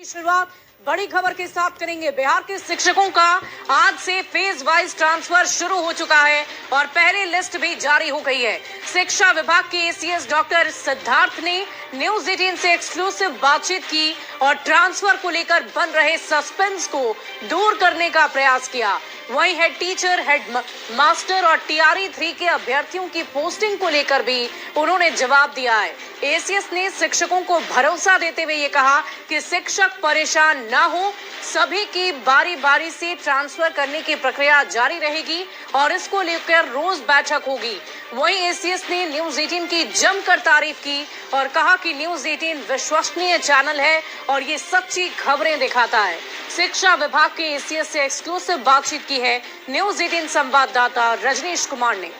शुरुआत बड़ी खबर के साथ करेंगे। बिहार के शिक्षकों का आज से फेज वाइज ट्रांसफर शुरू हो चुका है और पहली लिस्ट भी जारी हो गई है। शिक्षा विभाग के एसीएस डॉक्टर सिद्धार्थ ने न्यूज 18 से एक्सक्लूसिव बातचीत की और ट्रांसफर को लेकर बन रहे सस्पेंस को दूर करने का प्रयास किया। वहीं हेड टीचर, हेड मास्टर और टीआरई 3 के अभ्यर्थियों की पोस्टिंग को लेकर भी उन्होंने जवाब दिया है। एसीएस ने शिक्षकों को भरोसा देते हुए ये कहा कि शिक्षक परेशान ना हो, सभी की बारी बारी से ट्रांसफर करने की प्रक्रिया जारी रहेगी और इसको लेकर रोज बैठक होगी। वहीं एसीएस ने न्यूज 18 की जमकर तारीफ की और कहा कि न्यूज 18 विश्वसनीय चैनल है और ये सच्ची खबरें दिखाता है। शिक्षा विभाग के एसीएस से एक्सक्लूसिव बातचीत की है न्यूज 18 संवाददाता रजनीश कुमार ने।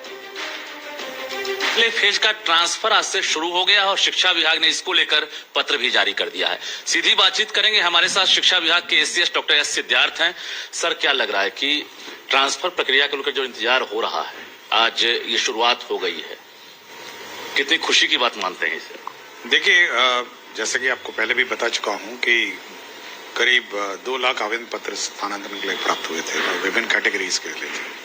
अगले फेज का ट्रांसफर आज से शुरू हो गया और शिक्षा विभाग ने इसको लेकर पत्र भी जारी कर दिया है। सीधी बातचीत करेंगे, हमारे साथ शिक्षा विभाग के एसीएस डॉक्टर एस सिद्धार्थ हैं। सर, क्या लग रहा है कि ट्रांसफर प्रक्रिया को लेकर जो इंतजार हो रहा है, आज ये शुरुआत हो गई है, कितनी खुशी की बात मानते हैं इसे? देखिए, जैसे कि आपको पहले भी बता चुका हूं कि करीब 2 लाख आवेदन पत्र स्थानांतरण के लिए प्राप्त हुए थे और विभिन्न कैटेगरीज के लिए थे।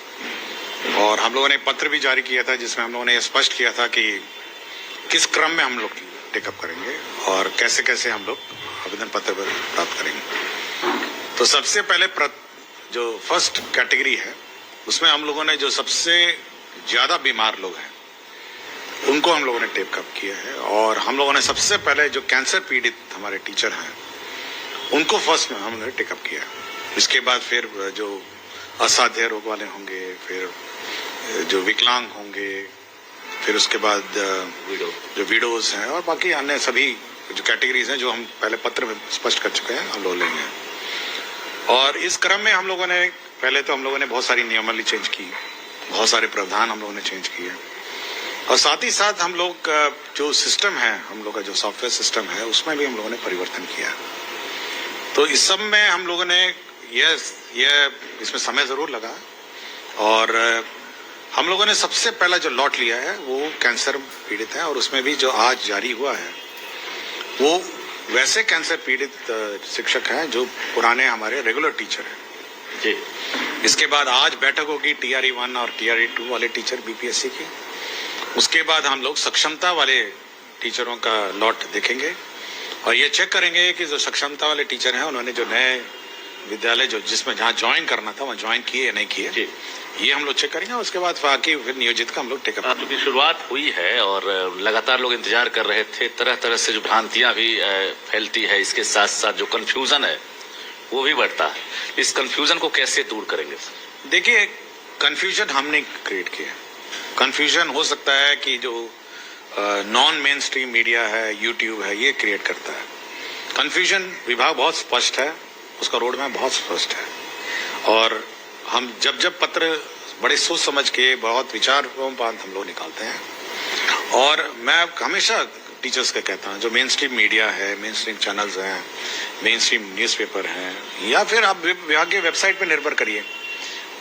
और हम लोगों ने पत्र भी जारी किया था जिसमें हम लोगों ने स्पष्ट किया था कि किस क्रम में हम लोग टेकअप करेंगे और कैसे कैसे हम लोग आवेदन पत्र प्राप्त करेंगे। तो सबसे पहले जो फर्स्ट कैटेगरी है उसमें हम लोगों ने जो सबसे ज्यादा बीमार लोग हैं उनको हम लोगों ने टेकअप किया है और हम लोगों ने सबसे पहले जो कैंसर पीड़ित हमारे टीचर हैं उनको फर्स्ट में हमने टेकअप किया। इसके बाद फिर जो असाध्य रोग वाले होंगे, फिर जो विकलांग होंगे, फिर उसके बाद जो विडोज हैं और बाकी अन्य सभी जो कैटेगरीज हैं जो हम पहले पत्र में स्पष्ट कर चुके हैं, हम लोग लेंगे। और इस क्रम में हम लोगों ने पहले तो हम लोगों ने बहुत सारी नियमावली चेंज की, बहुत सारे प्रावधान हम लोगों ने चेंज किए और साथ ही साथ हम लोग जो सिस्टम है, हम लोग का जो सॉफ्टवेयर सिस्टम है उसमें भी हम लोगों ने परिवर्तन किया। तो इस सब में हम लोगों ने यह इसमें समय जरूर लगा और हम लोगों ने सबसे पहला जो लॉट लिया है वो कैंसर पीड़ित है और उसमें भी जो आज जारी हुआ है वो वैसे कैंसर पीड़ित शिक्षक हैं जो पुराने हमारे रेगुलर टीचर हैं जी। इसके बाद आज बैठक होगी टीआरई 1 और टीआरई 2 वाले टीचर बीपीएससी की। उसके बाद हम लोग सक्षमता वाले टीचरों का लॉट देखेंगे और ये चेक करेंगे कि जो सक्षमता वाले टीचर हैं उन्होंने जो नए विद्यालय जो जिसमें जहाँ ज्वाइन करना था वहाँ ज्वाइन किए या नहीं किए, ये हम लोग चेक करेंगे। उसके बाद बाकी फिर नियोजित का हम लोग टेकअप। क्योंकि शुरुआत हुई है और लगातार लोग इंतजार कर रहे थे, तरह तरह से जो भ्रांतियां भी फैलती है, इसके साथ साथ जो कंफ्यूजन है वो भी बढ़ता है। इस कंफ्यूजन को कैसे दूर करेंगे? देखिए, कंफ्यूजन हमने क्रिएट किया। कंफ्यूजन हो सकता है कि जो नॉन मेन स्ट्रीम मीडिया है, यूट्यूब है, ये क्रिएट करता है। कंफ्यूजन विभाग बहुत स्पष्ट है, उसका रोड मैप बहुत स्पष्ट है और हम जब पत्र बड़े सोच समझ के बहुत विचार हम लोग निकालते हैं। और मैं हमेशा टीचर्स का कहता हूँ, जो मेन स्ट्रीम मीडिया है, मेन स्ट्रीम चैनल्स हैं, मेन स्ट्रीम न्यूज़पेपर हैं या फिर आप विभाग के वेबसाइट पे निर्भर करिए,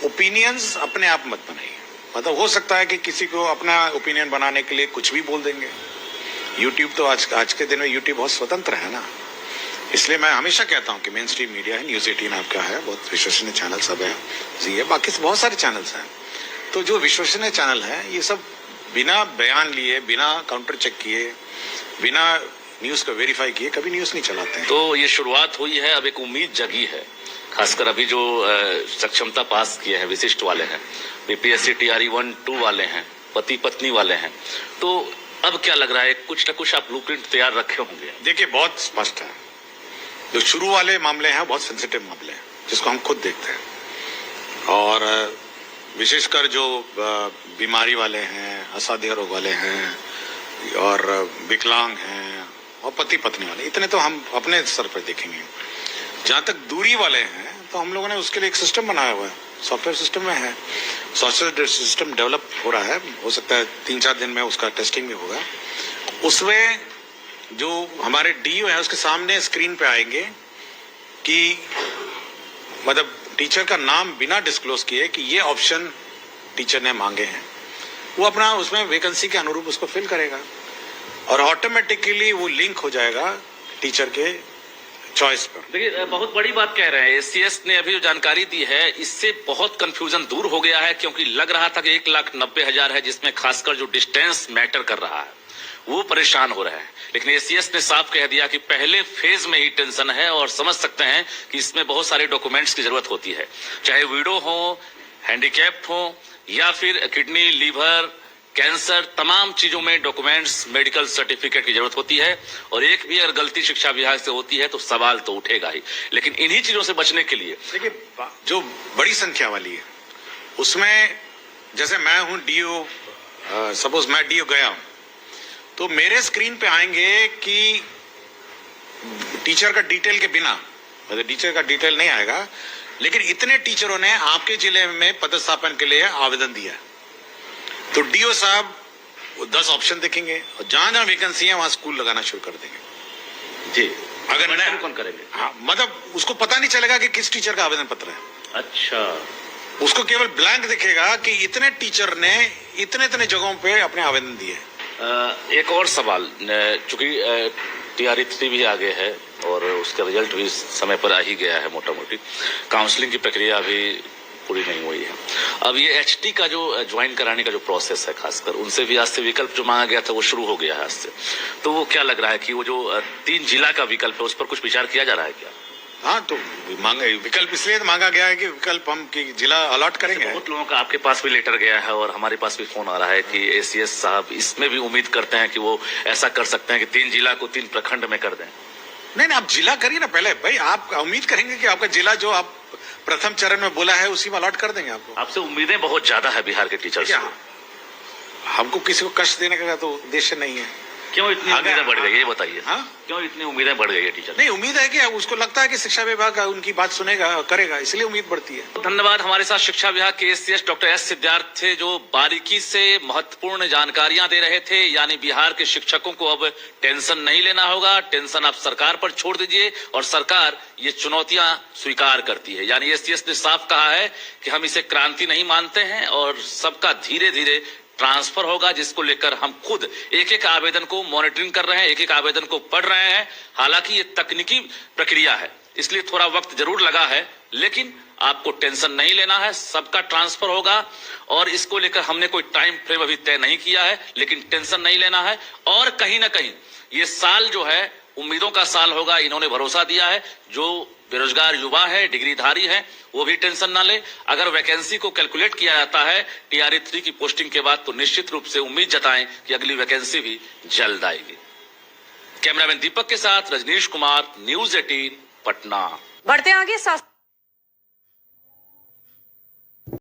ओपिनियंस अपने आप मत बनाइए। मतलब हो सकता है कि किसी को अपना ओपिनियन बनाने के लिए कुछ भी बोल देंगे। यूट्यूब तो आज के दिन में यूट्यूब बहुत स्वतंत्र है ना, इसलिए मैं हमेशा कहता हूं कि मेन स्ट्रीम मीडिया है, न्यूज 18 आपका है, बहुत विश्वसनीय चैनल सब है जी है, बाकी बहुत सारे चैनल्स हैं। तो जो विश्वसनीय चैनल हैं ये सब बिना बयान लिए, बिना काउंटर चेक किए, बिना न्यूज को वेरीफाई किए कभी न्यूज नहीं चलाते हैं। तो ये शुरुआत हुई है, अब एक उम्मीद जगी है, खासकर अभी जो सक्षमता पास किए हैं, विशिष्ट वाले हैं, बीपीएससी टीआरई 1-2 वाले हैं, पति पत्नी वाले हैं, तो अब क्या लग रहा है, कुछ न कुछ आप ब्लूप्रिंट तैयार रखे होंगे? देखिए, बहुत स्पष्ट है। जो शुरू वाले मामले हैं बहुत सेंसिटिव मामले हैं जिसको हम खुद देखते हैं और विशेषकर जो बीमारी वाले हैं, असाध्य रोग वाले हैं और विकलांग हैं और पति पत्नी वाले, इतने तो हम अपने स्तर पर देखेंगे। जहां तक दूरी वाले हैं तो हम लोगों ने उसके लिए एक सिस्टम बनाया हुआ है, सॉफ्टवेयर सिस्टम में है, सॉफ्टवेयर सिस्टम डेवलप हो रहा है, हो सकता है 3-4 दिन में उसका टेस्टिंग भी होगा। उसमें जो हमारे डीओ है उसके सामने स्क्रीन पे आएंगे कि मतलब टीचर का नाम बिना डिस्क्लोज किए कि ये ऑप्शन टीचर ने मांगे हैं, वो अपना उसमें वैकेंसी के अनुरूप उसको फिल करेगा और ऑटोमेटिकली वो लिंक हो जाएगा टीचर के चॉइस पर। देखिए, बहुत बड़ी बात कह रहे हैं। एसीएस ने अभी जो जानकारी दी है, इससे बहुत कंफ्यूजन दूर हो गया है, क्योंकि लग रहा था कि 1,90,000 है, जिसमें खासकर जो डिस्टेंस मैटर कर रहा है वो परेशान हो रहे हैं। लेकिन एसीएस ने साफ कह दिया कि पहले फेज में ही टेंशन है, और समझ सकते हैं कि इसमें बहुत सारे डॉक्यूमेंट्स की जरूरत होती है, चाहे विडो हो, हैंडीकैप्ड हो, या फिर किडनी, लीवर, कैंसर, तमाम चीजों में डॉक्यूमेंट्स, मेडिकल सर्टिफिकेट की जरूरत होती है। और एक भी अगर गलती शिक्षा विभाग से होती है तो सवाल तो उठेगा ही। लेकिन इन्हीं चीजों से बचने के लिए देखिए, जो बड़ी संख्या वाली है उसमें, जैसे मैं हूं डीओ, सपोज मैं डीओ गया हूं, तो मेरे स्क्रीन पे आएंगे कि टीचर का डिटेल के बिना, मतलब टीचर का डिटेल नहीं आएगा, लेकिन इतने टीचरों ने आपके जिले में पदस्थापन के लिए आवेदन दिया, तो डीओ साहब 10 ऑप्शन देखेंगे और जहां जहां वैकेंसी है वहां स्कूल लगाना शुरू कर देंगे। जी, अगर मैं कौन करेंगे? हाँ, मतलब उसको पता नहीं चलेगा कि किस टीचर का आवेदन पत्र है। अच्छा, उसको केवल ब्लैंक दिखेगा कि इतने टीचर ने इतने इतने जगहों पे अपने आवेदन दिए। एक और सवाल, चूंकि TRE-3 भी आगे है और उसका रिजल्ट भी समय पर आ ही गया है, मोटा मोटी काउंसलिंग की प्रक्रिया अभी पूरी नहीं हुई है। अब ये HT का जो ज्वाइन कराने का जो प्रोसेस है, खासकर उनसे भी आज से विकल्प जो मांगा गया था वो शुरू हो गया है आज से, तो वो क्या लग रहा है कि वो जो 3 जिला का विकल्प है उस पर कुछ विचार किया जा रहा है क्या? हाँ, तो मांगा विकल्प इसलिए मांगा गया है कि विकल्प हम की जिला अलॉट करेंगे। बहुत लोगों का आपके पास भी लेटर गया है और हमारे पास भी फोन आ रहा है कि एसीएस साहब इसमें भी उम्मीद करते हैं कि वो ऐसा कर सकते हैं कि 3 जिला को 3 प्रखंड में कर दें। नहीं, आप जिला करिए ना पहले भाई। आप उम्मीद करेंगे कि आपका जिला जो आप प्रथम चरण में बोला है उसी में अलॉट कर देंगे आपको। आपसे उम्मीदें बहुत ज्यादा है बिहार के टीचर्स से। हमको किसी को कष्ट देने का तो उद्देश्य नहीं है। क्यों इतनी उम्मीदें बढ़ गई है, ये बताइए। हाँ? क्यों इतनी उम्मीदें बढ़ गई है टीचर? नहीं, उम्मीद है कि उसको लगता है कि शिक्षा विभाग उनकी बात सुनेगा, करेगा, इसलिए उम्मीद बढ़ती है। धन्यवाद। हमारे साथ शिक्षा विभाग के एसीएस डॉक्टर एस सिद्धार्थ थे, जो बारीकी से महत्वपूर्ण जानकारियां दे रहे थे। यानी बिहार के शिक्षकों को अब टेंशन नहीं लेना होगा, टेंशन आप सरकार पर छोड़ दीजिए और सरकार ये चुनौतियां स्वीकार करती है। यानी एसीएस ने साफ कहा है कि हम इसे क्रांति नहीं मानते हैं और सबका धीरे धीरे ट्रांसफर होगा, जिसको लेकर हम खुद एक एक आवेदन को मॉनिटरिंग कर रहे हैं, एक एक आवेदन को पढ़ रहे हैं। हालांकि ये तकनीकी प्रक्रिया है, इसलिए थोड़ा वक्त जरूर लगा है, लेकिन आपको टेंशन नहीं लेना है, सबका ट्रांसफर होगा। और इसको लेकर हमने कोई टाइम फ्रेम अभी तय नहीं किया है, लेकिन टेंशन नहीं लेना है। और कहीं ना कहीं ये साल जो है उम्मीदों का साल होगा, इन्होंने भरोसा दिया है। जो बेरोजगार युवा है, डिग्रीधारी है, वो भी टेंशन ना ले। अगर वैकेंसी को कैलकुलेट किया जाता है TRE-3 की पोस्टिंग के बाद, तो निश्चित रूप से उम्मीद जताएं कि अगली वैकेंसी भी जल्द आएगी। कैमरामैन दीपक के साथ रजनीश कुमार, न्यूज़ 18 पटना। बढ़ते आगे।